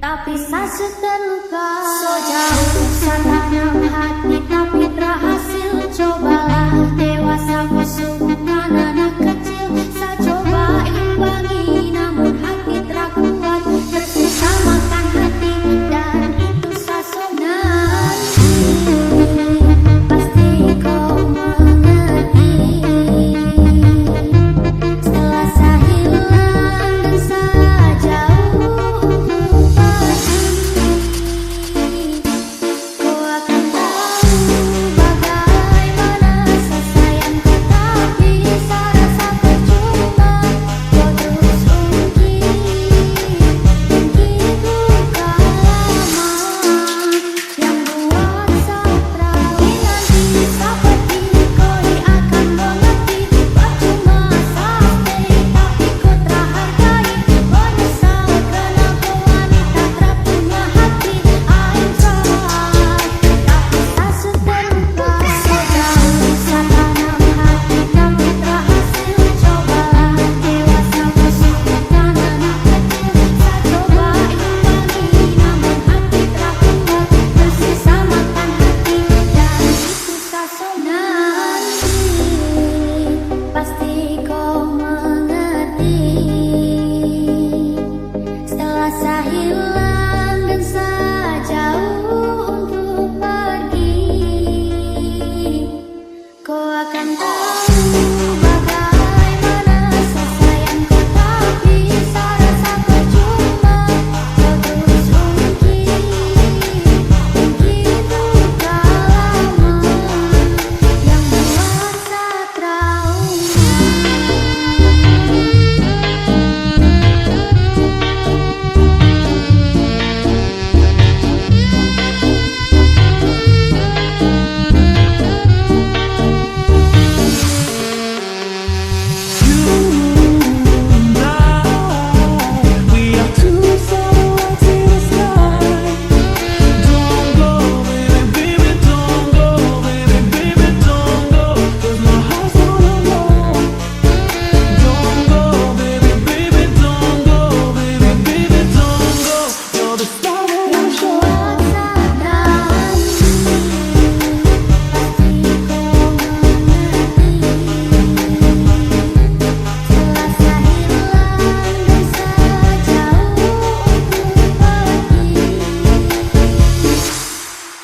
Tapi saya terluka, so jauh tanam hati tapi berhasil. Cobalah dewasa musuhkan anak kecil. Saya coba imbangi namun hati terkuat. Bersisa makan hati dan itu sasona. Pasti kau mengerti. Setelah saya hilang dan saya jauh untuk pergi, kau akan tahu bagaimana saya sayang kau. Tapi saya rasa percuma kau terus begitu lama yang buat saya terlalu nanti seperti kau akan mengerti. Percuma saya stay tapi kau terhargai. Menyesal kenapa wanita terpunya hati. I'm sorry tapi saya terluka. So jauh tanam hati tapi berhasil. Cobalah dewasa musuhkan anak kecil. Saya coba imbangi namun hati terkuat. Bersisa makan hati dan itu sasona. Pasti kau mengerti. Setelah saya hilang dan saya jauh untuk pergi, kau akan tahu bagaimana saya sayang kau. Tapi saya rasa percuma kau terus begitu lama yang buat saya trauma.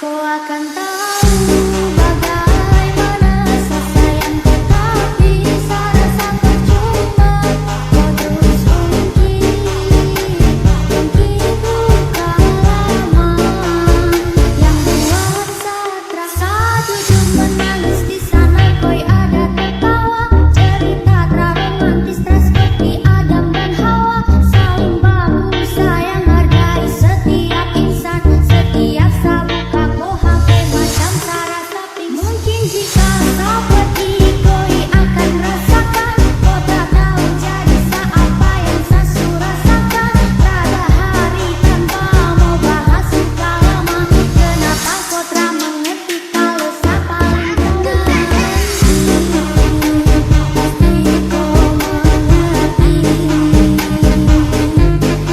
Kau akan tahu bagaimana saya sayang kau. Tapi saya rasa percuma kau terus begitu lama yang buat saya terasa. Duduk menangis di sana kau ada tertawa. Cerita romantis seperti Adam dan Hawa. Saling bahu sayang hargai setiap insan. Setiap sabu kau HP macam cara shopping. Mungkin jika kau pergi kau akan rasakan. Kau tak tahu jadi apa yang saya rasakan. Rada hari tanpa mau bahas suka lama. Kenapa kau tak mengerti kalau saya paling benar. Pasti kau mengerti.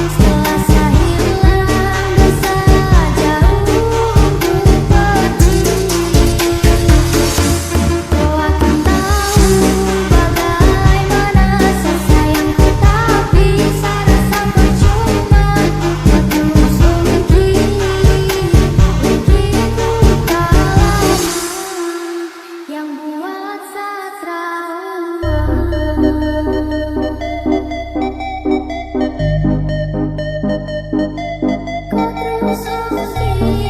Setelah saya hilang dan saya jauh untuk pergi, kau akan tahu bagaimana saya sayang kau. Tapi saya rasa percuma kau terus begitu lama yang buat saya trauma. Kau terus begitu lama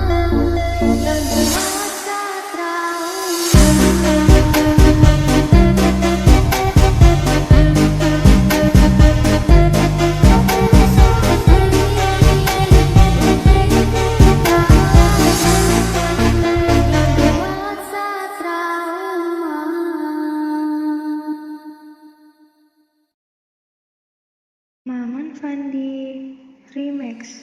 yang buat saya Maman Fandi Remix.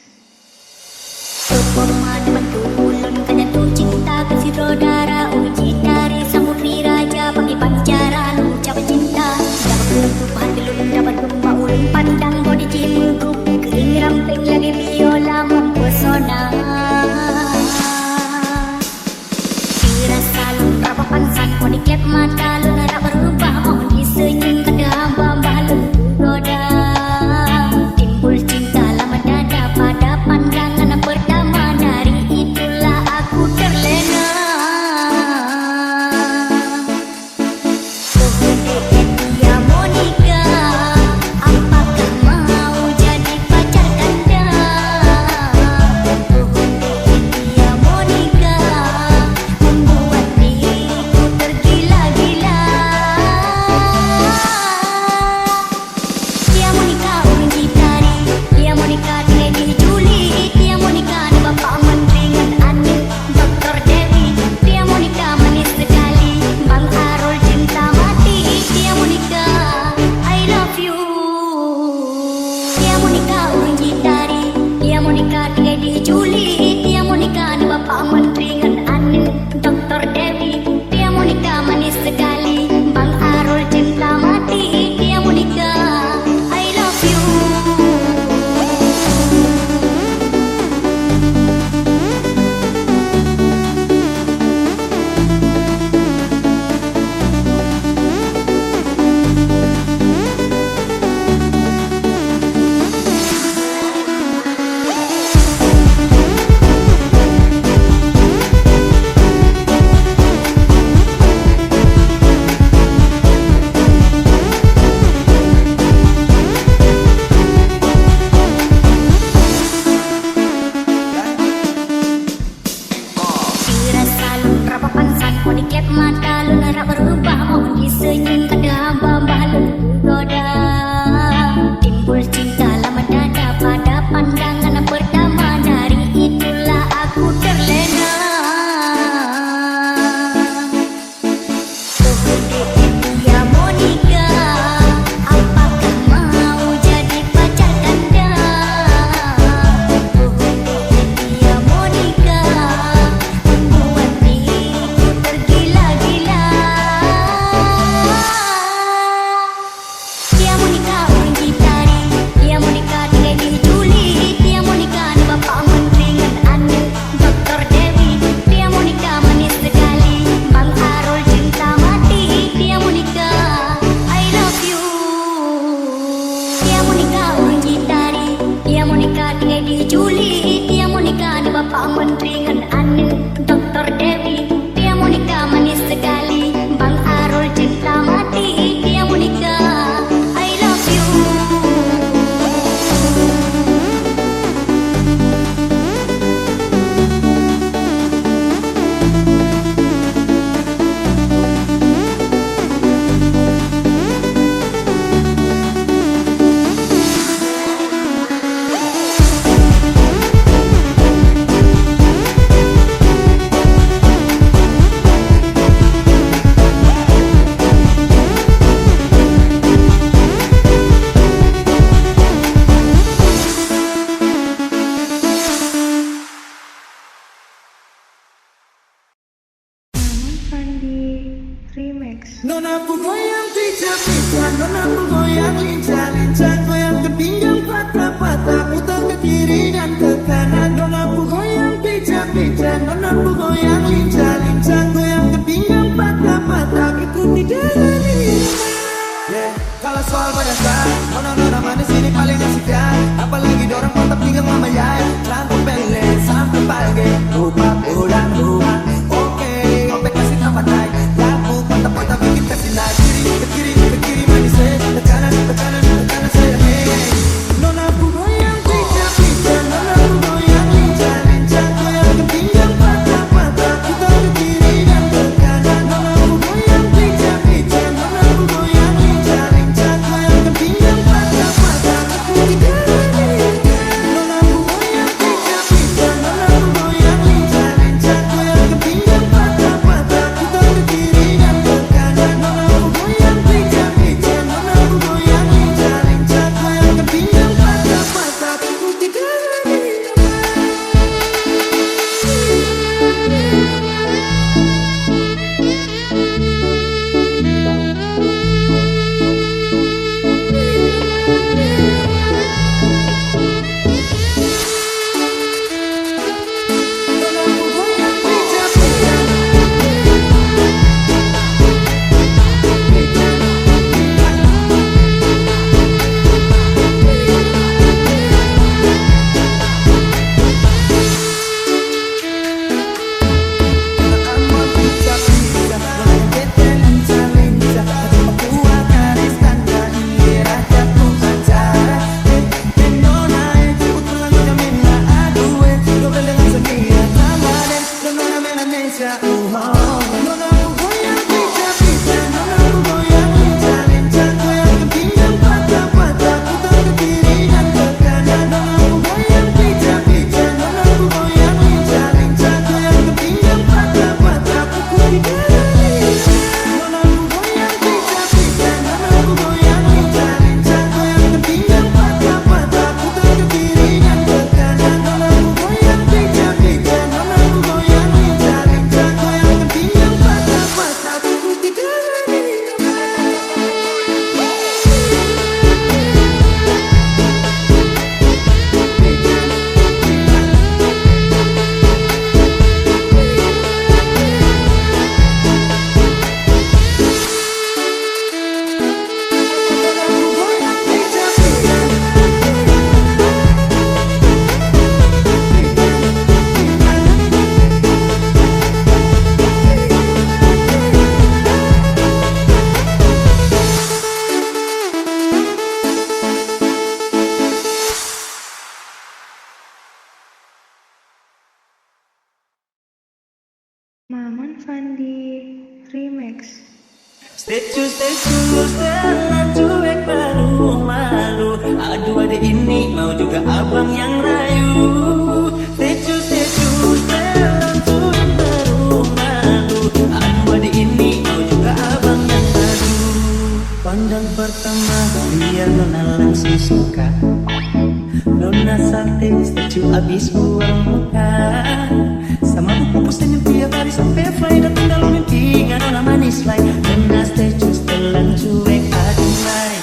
Performa temanku ulun kanya tu cinta kasih rodara. Uji dari samudri raja pakai pancaran ucapan cinta. Dapat bertuhan gelunda nona ku goyang lincah-lincah, goyang ke pinggang patah-patah, putar ke kiri dan ke kanan. Nona ku goyang pijak-pijak, nona ku goyang lincah-lincah, goyang ke pinggang patah-patah, ikuti dengan irama. Yeah. Kalau soal pada saat nona manis ini paling asik ya, apalagi dorang mantap pinggang mama ya, rambut pendek sampai pagi, lupa pulang rumah. Oke, opek kasih tambah naik, lampu mantap bikin kasih naik, ke kiri manis saya, ke kanan saya. Hey, nona ku goyang pijak-pijak, nona ku goyang lincah-lincah, goyang ke pinggang patah-patah, putar ke kiri dan ke kanan. Nona ku goyang pijak-pijak, nona ku goyang lincah-lincah, goyang ke pinggang patah-patah, aku tidak ada. Nona ku goyang pijak-pijak, nona ku goyang lincah-lincah, goyang ke pinggang patah-patah, putar ke kiri dan ke kanan. Nona ku goyang pijak-pijak, nona ku goyang lincah-lincah, goyang ke pinggang patah-patah, aku tidak ada. Maman Fandi Remix. Status jalan cuek baru malu. Aduh adek ini mau juga abang yang rayu. Status jalan cuek baru malu. Aduh adek ini mau juga abang yang rayu. Pandang pertama dia nona langsung suka. Nona sate statue abis buang muka. Sama buku pusten yang tiap hari sampai fly. Datang dalam mimpi nggak nona manis lain. Nona statue telan cuek aduh mai.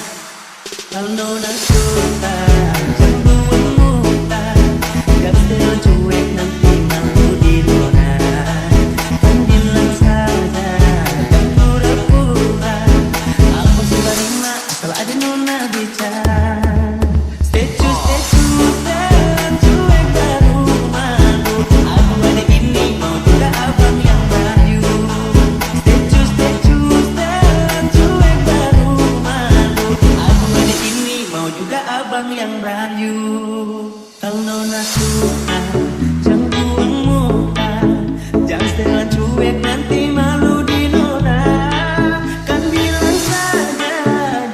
Kalau nona suka jangan muta. Gak setelan cuek nanti malu di nona. Kan bilang saja dan pura-pura. Aku sudah terima asal ada nona bicara. Yang rayu, kalau nona suka jangan buang muka, jangan setelan cuek nanti malu di nona. Kan bilang saja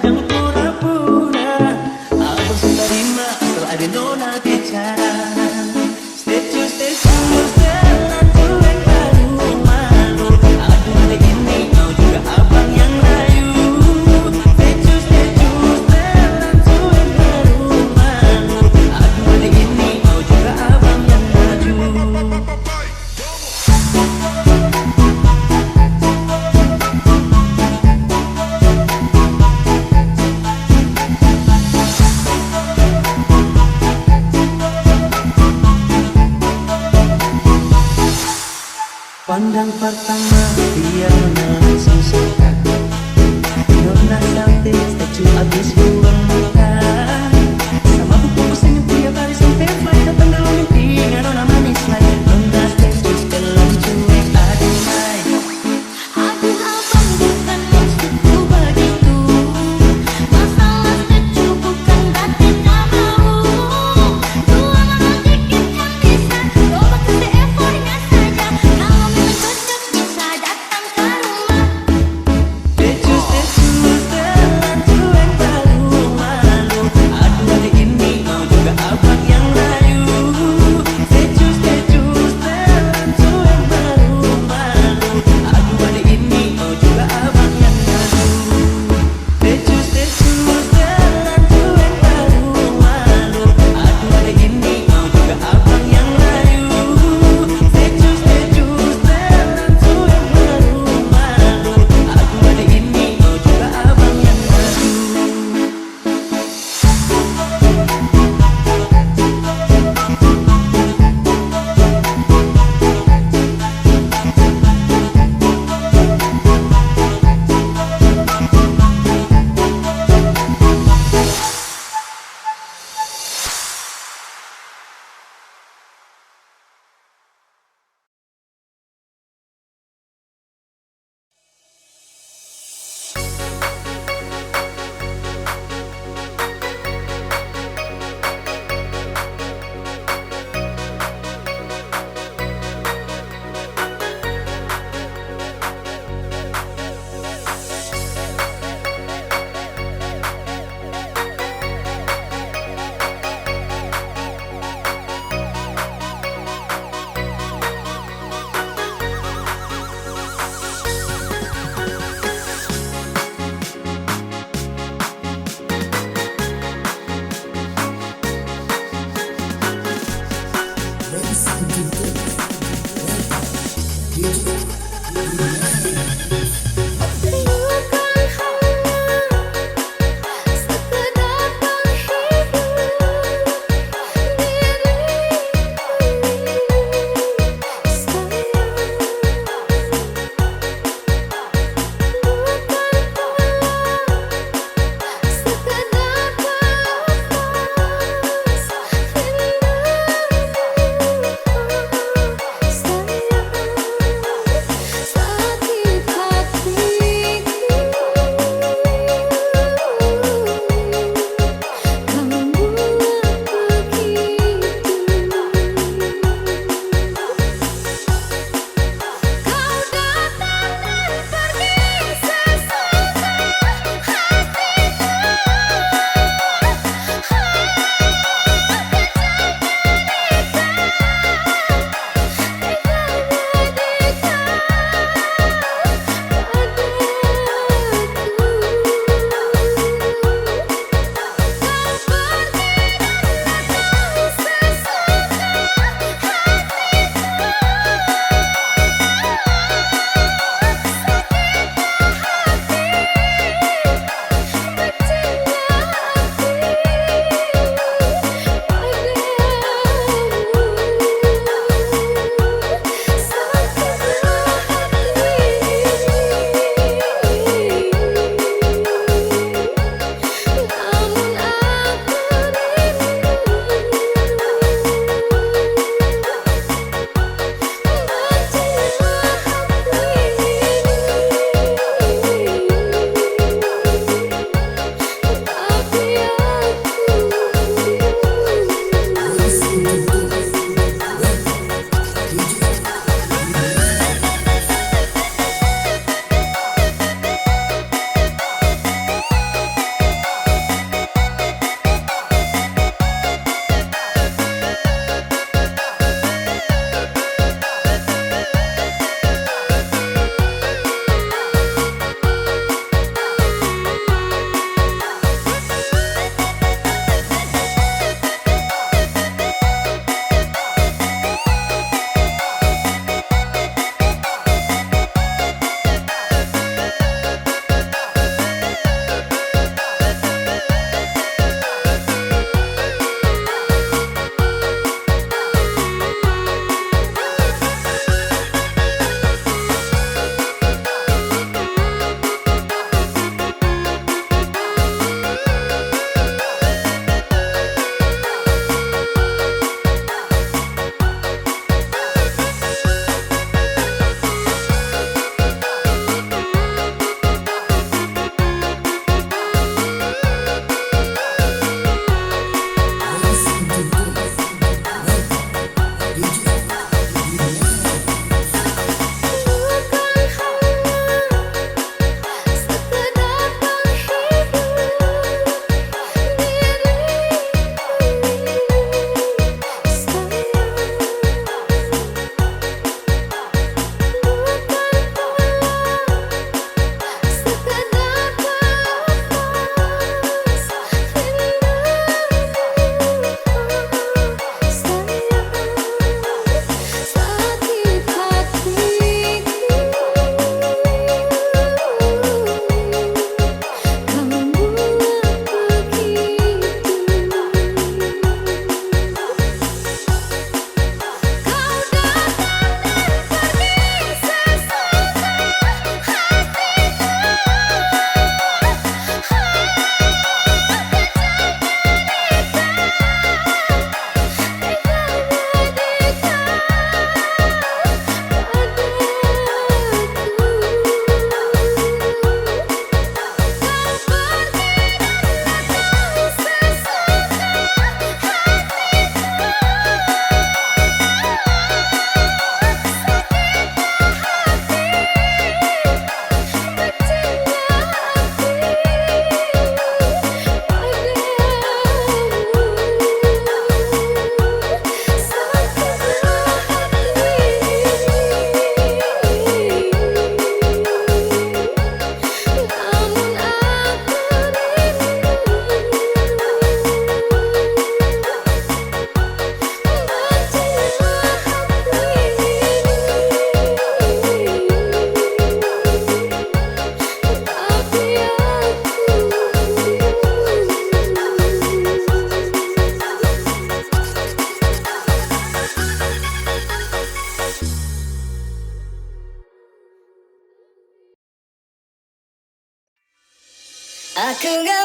jangan pura-pura. Aku sudah terima asal ada nona bicara. Statue setelan cuek baru malu. Aduh hari ini mau juga abang yang rayu. Statue setelan cuek baru malu. Aduh hari ini mau juga abang yang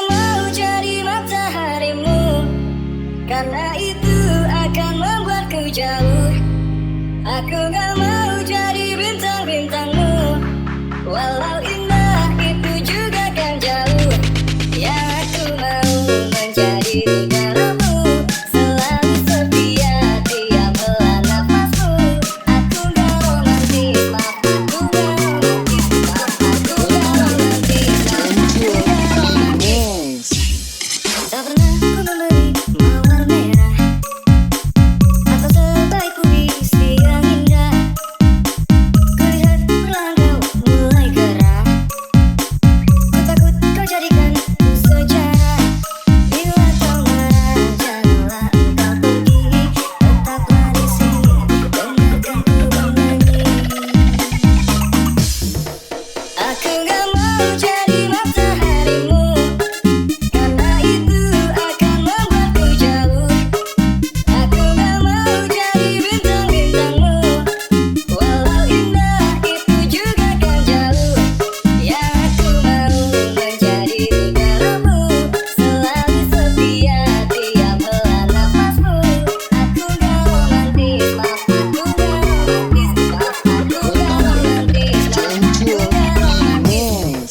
gak mau jadi mataharimu, karena itu akan membuatku jauh. Aku gak mau jadi bintang-bintangmu, walau indah itu juga kan jauh. Yang aku mau menjadi negaramu, selalu setia tiap helaan nafasmu. Aku gak romantis, maaf aku gak romantis, maaf aku gak romantis, maaf aku gak romantis. Tak pernah ku memberi mawar merah atau sebaik puisi yang indah. Kulihat perlahan kau mulai gerah, ku takut kau jadikan ku sejarah. Bila kau marah janganlah engkau pergi, tetaplah di sini dengarkan ku bernyanyi. Aku gak mau jadi mataharimu, karena itu akan membuatku jauh. Aku gak mau jadi bintang-bintangmu, walau indah itu juga kan jauh. Yang aku mau menjadi negaramu, selalu setia tiap helaan nafasmu. Aku gak romantis, maaf aku gak romantis, maaf aku gak romantis, maaf aku gak romantis.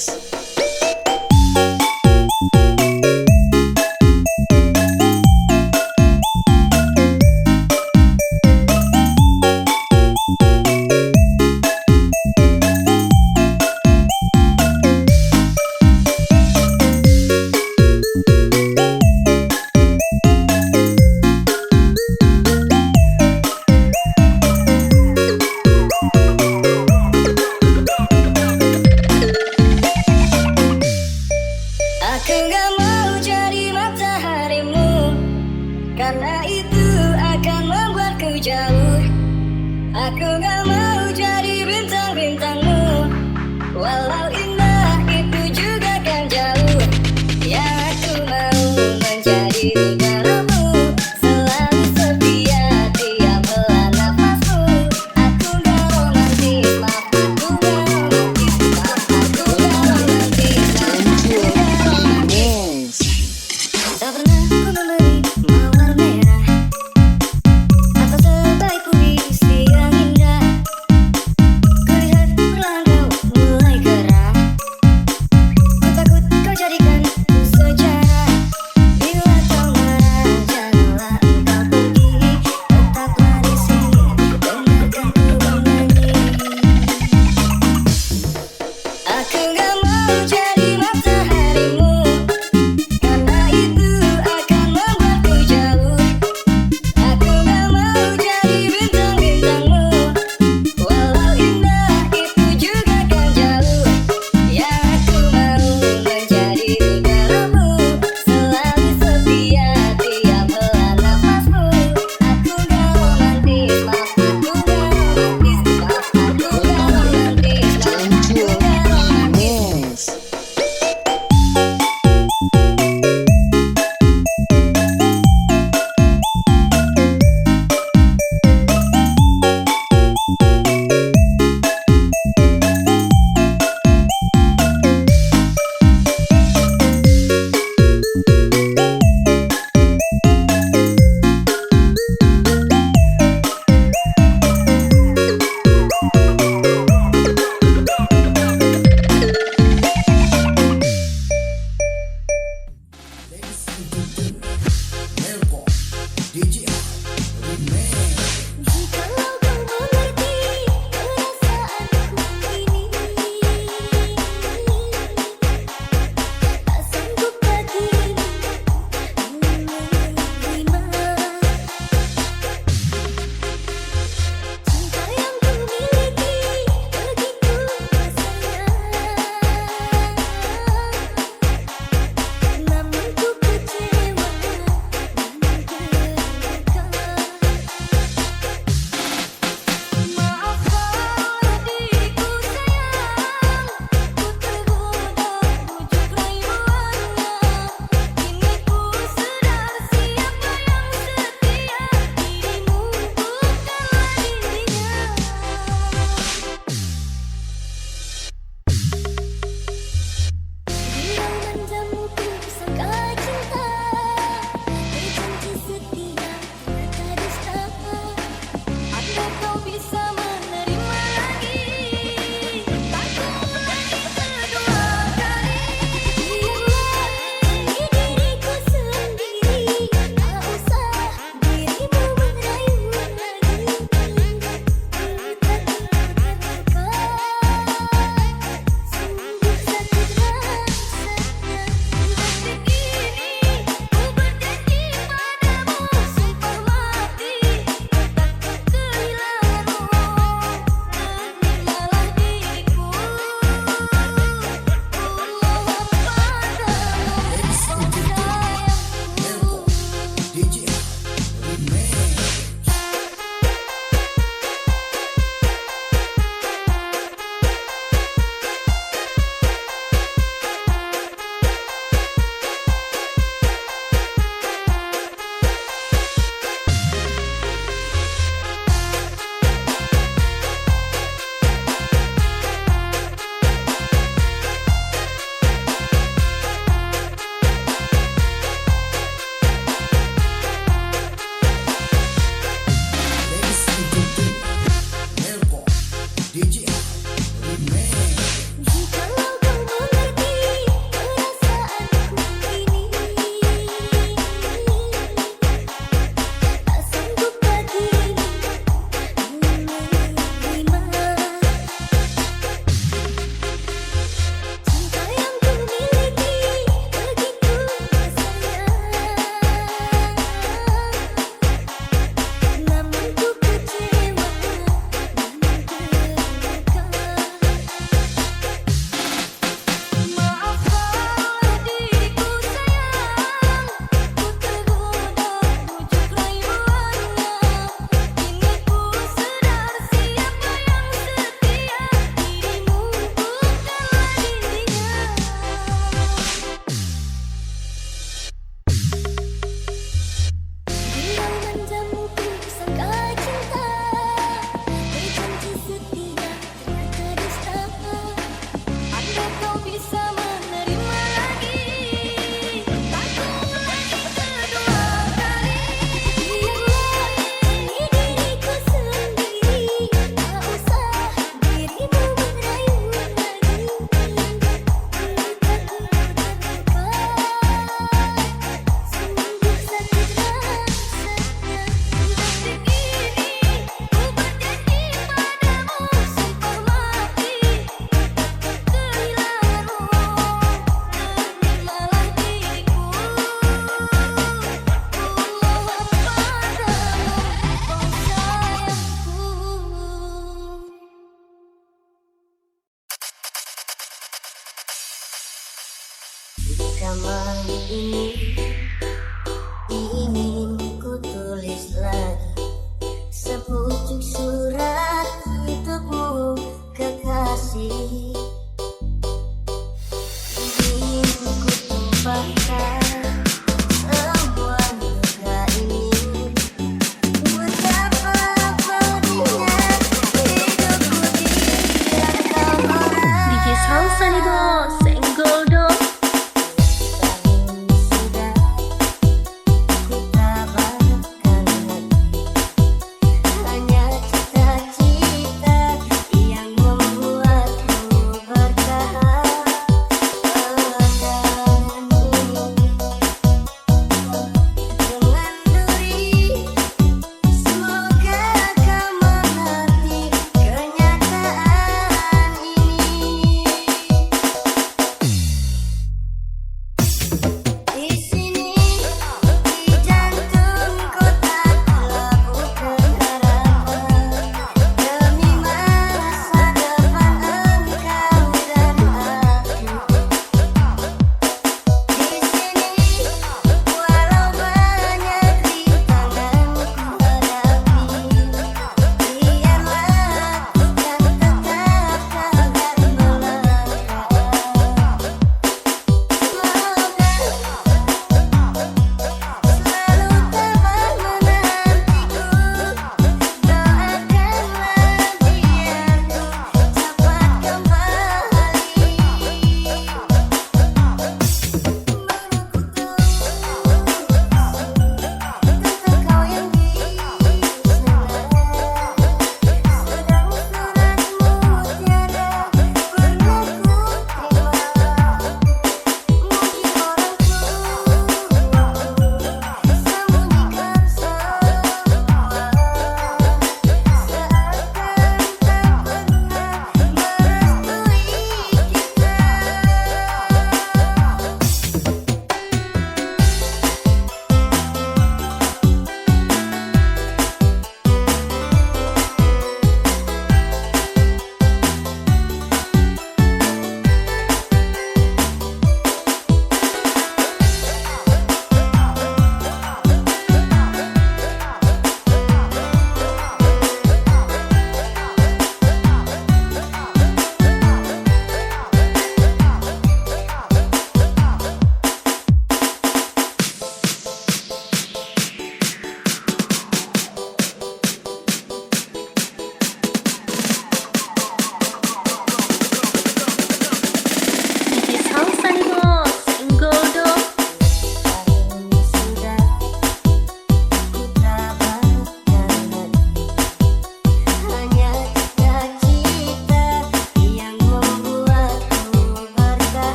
Aku gak mau jadi mataharimu, karena itu akan membuatku jauh. Aku gak mau jadi bintang-bintangmu, walau indah itu juga kan jauh. Yang aku mau menjadi negaramu, selalu setia tiap helaan nafasmu. Aku gak romantis, maaf aku gak romantis, maaf aku gak romantis, maaf aku gak romantis. Tak pernah ku memberi mawar merah atau sebaik puisi yang indah.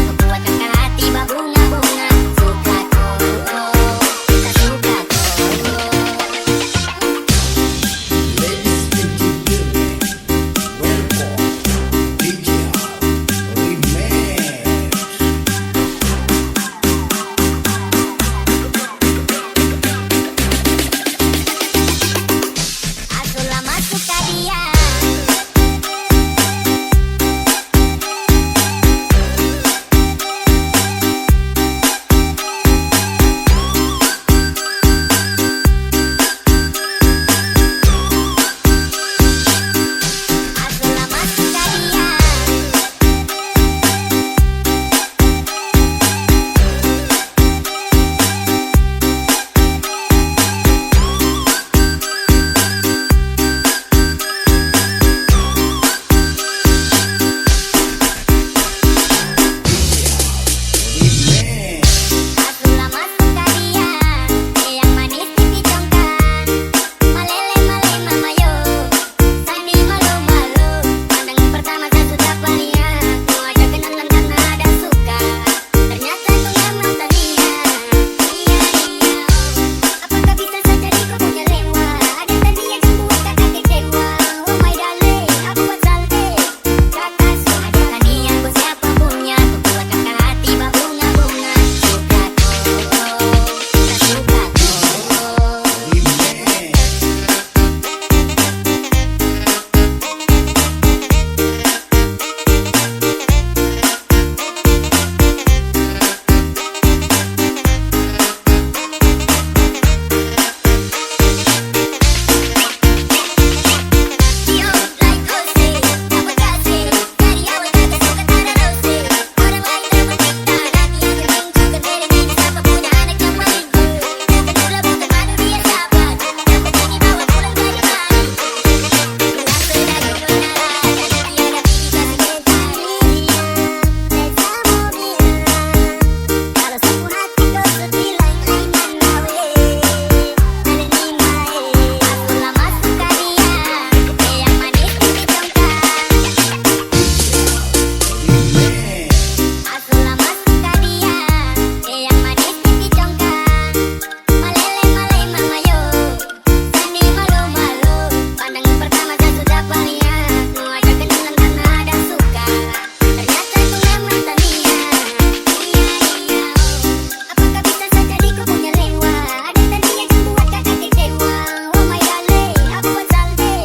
aku buat kakak hati berbunga-bunga. Suka kok, kita suka kok. Ladies and gentlemen, welcome DJ Remix. Aku lama suka dia. Aku lama suka dia. Aku lama suka dia, yang manis pipi congkak, malele malele mama yo, Sandi malu malu, pandangan pertama saya sudah palihat, mau ajak kenalan karena ada suka, ternyata ku memang tania, iya iya, apakah bisa saja kau punya lewa, ada tadi yang membuat kakak kecewa, oh my darling, aku buat salty, kakak suka ada tania, ku siapa punya, ku buat kakak hati berbunga-bunga. Suka kok, kita suka kok. Yo, like Jose, dapat kasih dari awal kagak suka tada rose. Orang lain dapat kita, tapi yang penting juga beda-beda. Siapa punya anak yang paling cool, bukan dulu bukan madu dia sahabat. Yang penting dibawa pulang dari mari. Pulang sudah ku menara, dan tiada pilih kasih mencari. Reza mau bilang, kalau sapu hati kau sedih lain-lain manawe. Aku lama suka dia, yang manis pipi congkak. Aku lama suka dia, yang manis pipi congkak, malele malele mama yo, Sandi malu malu, pandangan pertama saya sudah palihat, mau ajak kenalan karena ada suka, ternyata ku memang tania, iya iya, apakah bisa saja kau punya lewa, ada tadi yang membuat kakak kecewa, oh my darling, aku buat salty,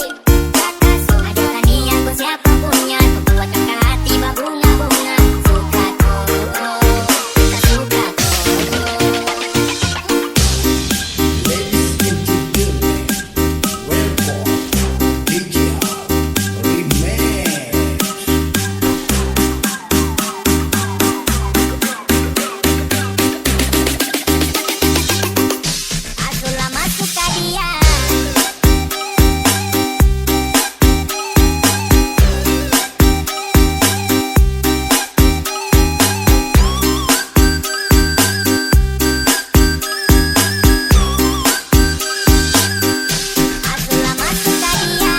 kakak suka ada tania, ku siapa punya, ku buat kakak hati berbunga-bunga. Suka kok, kita suka kok. Ladies and gentlemen, welcome DJ Remix. Aku lama suka dia. Aku lama suka dia.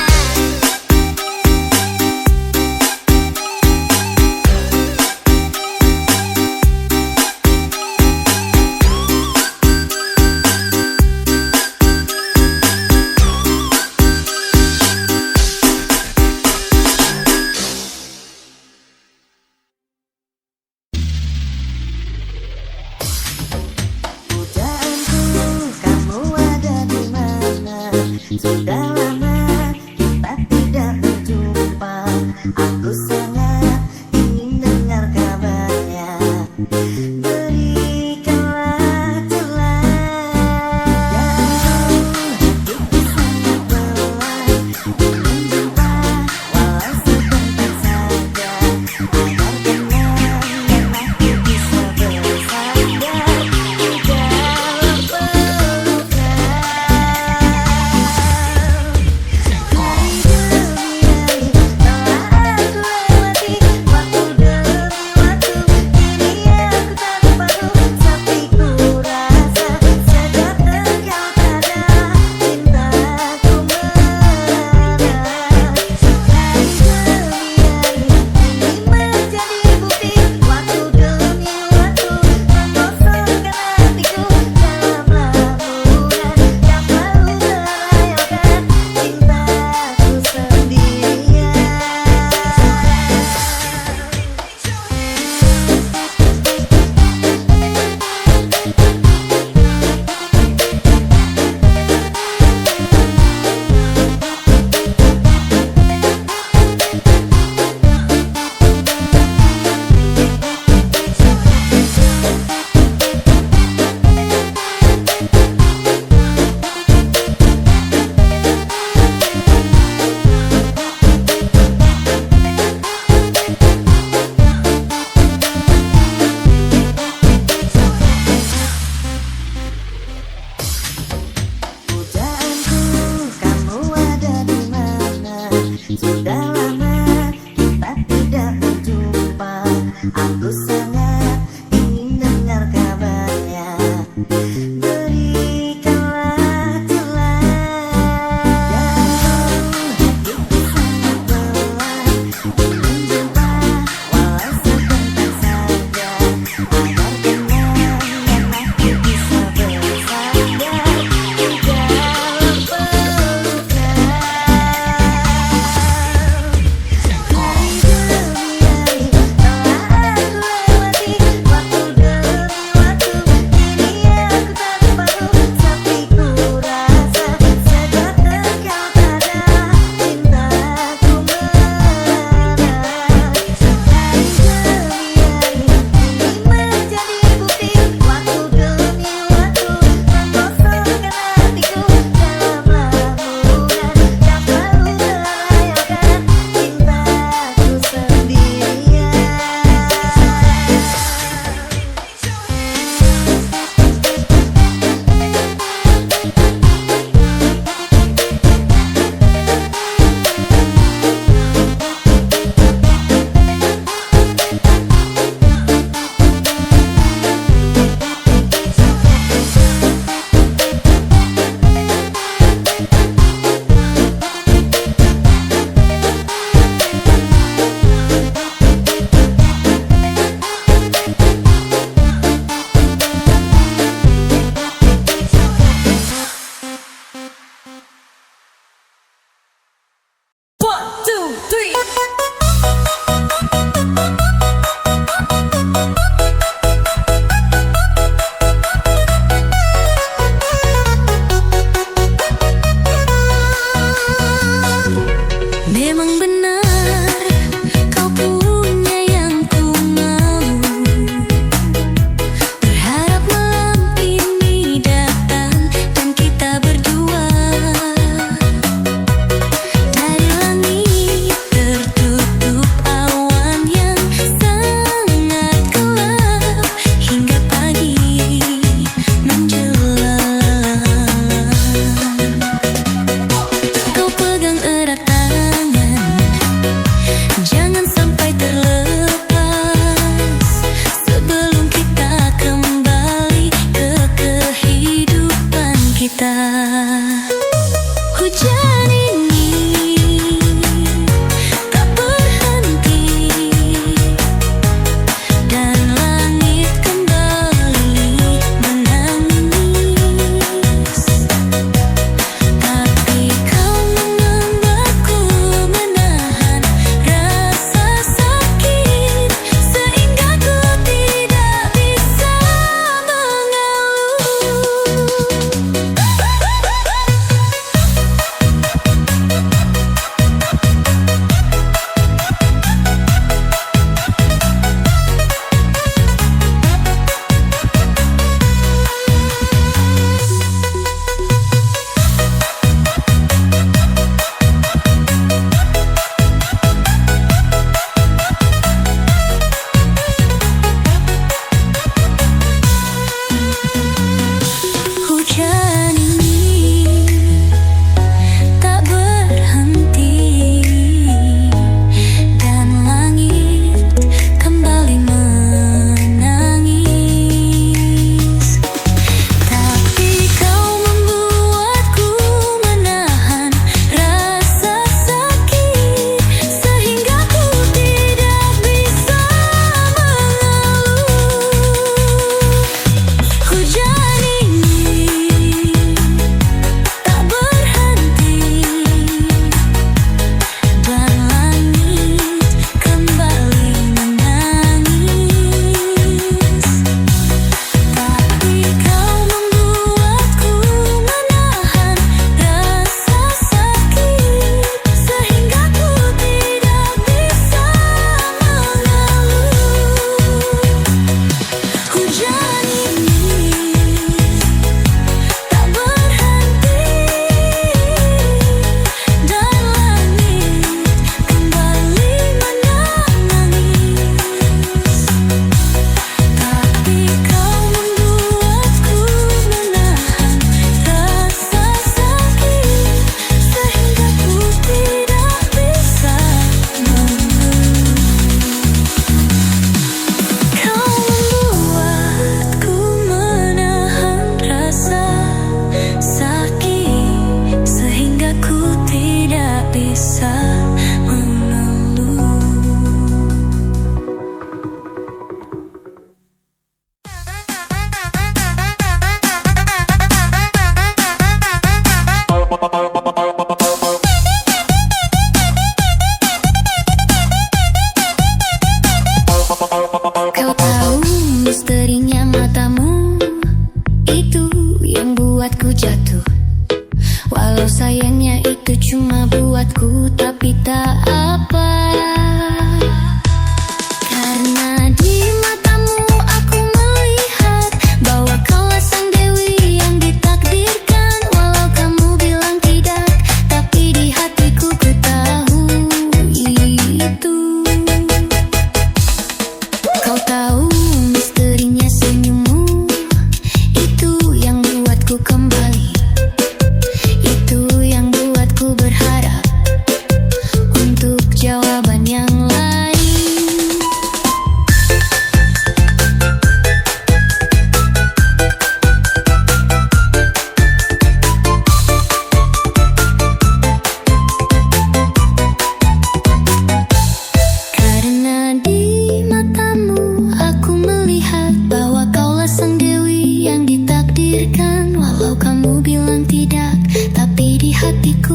Pujaanku, kamu ada di mana? Sudah lama kita tidak berjumpa. Aku sangat ingin dengar kabarnya. Berikanlah celah. Pujaanku, hatiku sangat lelah. Ingin jumpa walau sebentar saja. Agar kenangan yang aku bisa bersandar di dalam pelukan. Hari demi hari telah aku lewati, waktu demi waktu kini aku tak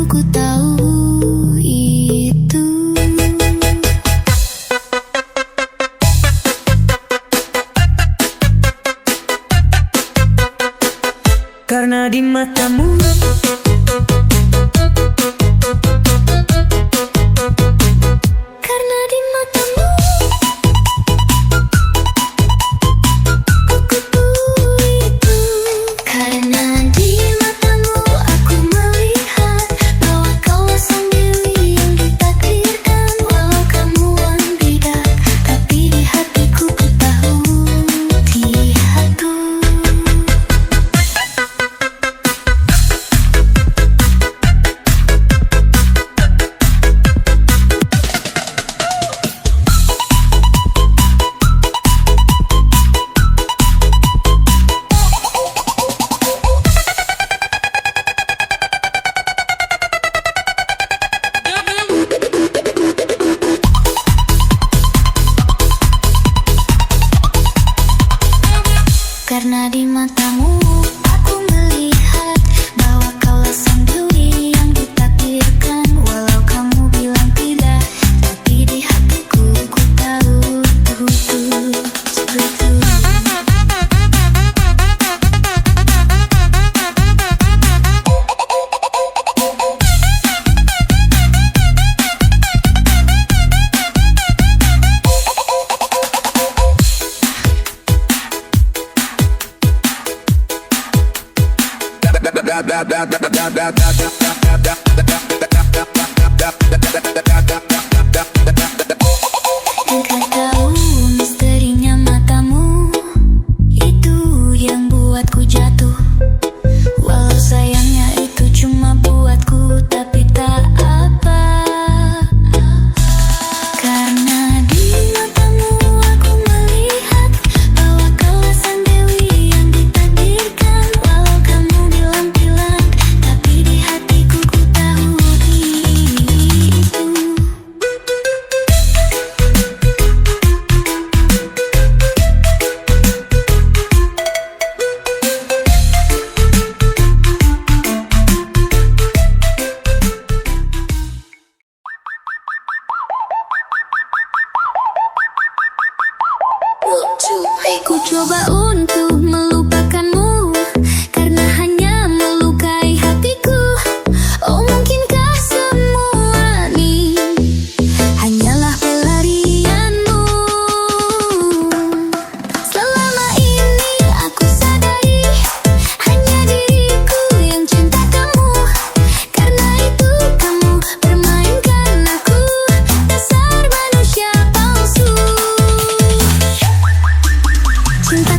ku tahu itu. Karena di matamu Karena di matamu aku tahu itu. Karena di matamu aku melihat bahwa kaulah sang dewi yang ditakdirkan. Walau kamu tidak, tapi di hatiku ku tahu lihatku. Karena di matamu aku melihat bahwa kaulah sang dewi yang ditakdirkan. Walau kamu bilang tidak, tapi di hatiku ku tahu itu. Engkau tahu misterinya matamu, itu yang buatku jatuh. Walau sayangnya itu cuma buatku, tapi tak apa. Karena di matamu aku melihat bahwa kaulah sang dewi yang ditakdirkan. Walau kamu bilang tapi di hatiku ku tahu itu. Ku coba untuk melupakanmu karena hanya melukai hatiku. Oh, mungkinkah semua ini hanyalah pelarianmu? Selama ini aku sadari hanya diriku yang cinta kamu. Karena itu kamu permainkan aku, dasar manusia palsu. Cinta